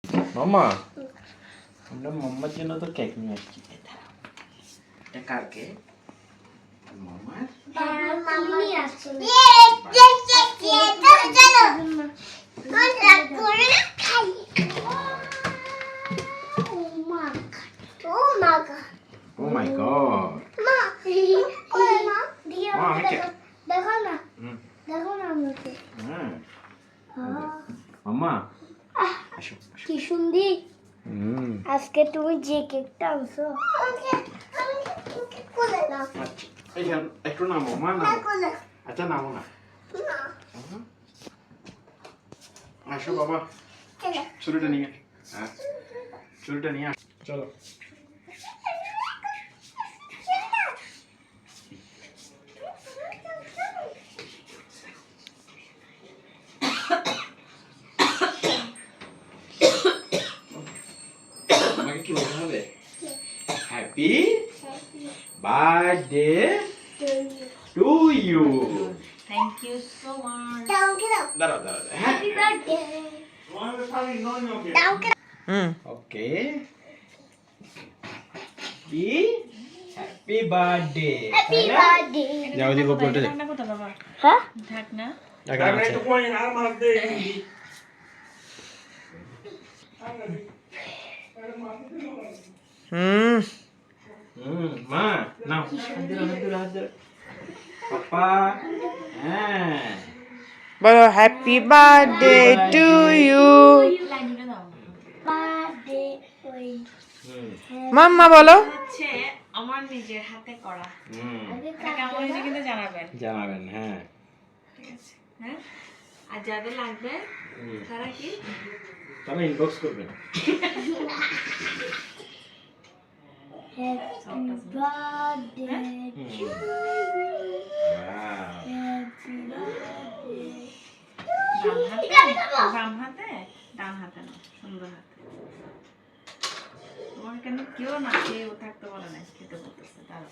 মাম্মা আমরা মাম্মার জন্য তো কেক নিয়ে আসছি। এটা কার কেক? মাম্মার। মাম্মি আসছে। Oh my god. দেখো না দেখো না আমাকে। মাম্মা আসো আসো। কি সুন্দর আজকে তুমি যে কেকটা আনছো। আচ্ছা এইখানে একটু নামো মা, নামো। আচ্ছা নামো না। আসো বাবা, ছুরিটা নিয়ে আস। ছুরিটা নিয়ে আস। চলো আমাকে কি বলতে হবে? Happy birthday to you. Thank you so much. দাঁড়াও দাঁড়াও। Happy birthday. ওকে কি হ্যাপি বার্থডে। Happy birthday. যাও দিকে উপরে যাও। ঢাকনা কোথায় বাবা? হ্যাঁ ঢাকনা। ঢাকনা একটু কই আর মার দে। মা নাও হাত দে পাপা। হ্যাঁ বলো হ্যাপি বার্থডে টু ইউ। লাইনটা দাও। বার্থডে ওই মাম্মা বলো। হচ্ছে আমার নিজের হাতে করা। এটা কেমন হয়েছে কিন্তু জানাবেন। জানাবেন। হ্যাঁ ঠিক আছে। হ্যাঁ আর যাদের লাগবে তারা কি তাহলে ইনবক্স করবেন। হ্যাপি বার্থডে টু বাম হাতে ডান হাতে না, সুন্দর হাতে। তোমার কেন কেউ না খেয়েও থাকতে বলে না, খেতে বলতেছে। দাঁড়াও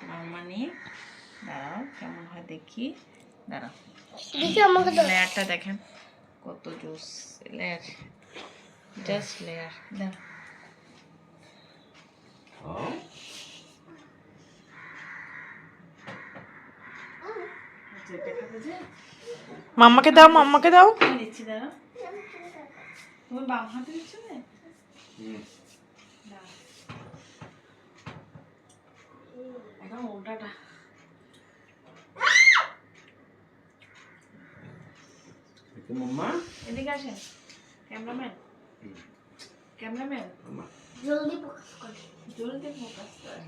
মাম্মানি, দাঁড়াও কেমন হয় দেখি। দাঁড়াও দেখি আমাকে দাও। লেয়ারটা দেখেন কত জুস। Layer just layer. দাঁড়াও দেখাবো যে মাম্মাকে দাও, মাম্মাকে দাও। আমি দিচ্ছি। দাঁড়াও তুমি বাম হাতে দিচ্ছ না? দাঁড়াও এখন উল্টাটা। মাম্মা এদিকে আসেন ক্যামেরাম্যান। ক্যামেরাম্যান জলদি ফোকাস কর। জলদি ফোকাস করে।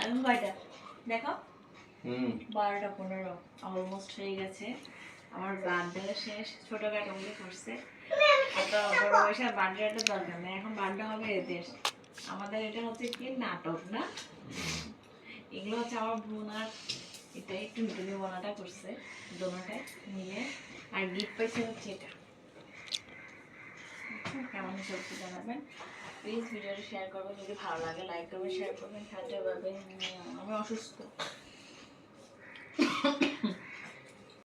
এখন কয়টা দেখো? 12:15 অলমোস্ট হয়ে গেছে। আমার বার্থডে শেষ। ছোটখাটো মনে করছে এত বড় বয়সে বার্থডেটা দরকার নেই। এখন বার্থডে হবে এদের। আমাদের এটা হচ্ছে কি নাটক না, এগুলো হচ্ছে আমার বোনার। এটা একটু টুনটুনি বোনাটা করছে দোনোটাই মিলে। আর গিফট পাইছে হচ্ছে এটা। কেমন সবজি জানাবেন প্লিজ। ভিডিওটা শেয়ার করবেন, যদি ভালো লাগে লাইক করবেন, শেয়ার করবেন। খাদ্য পাবেন। আমি অসুস্থ।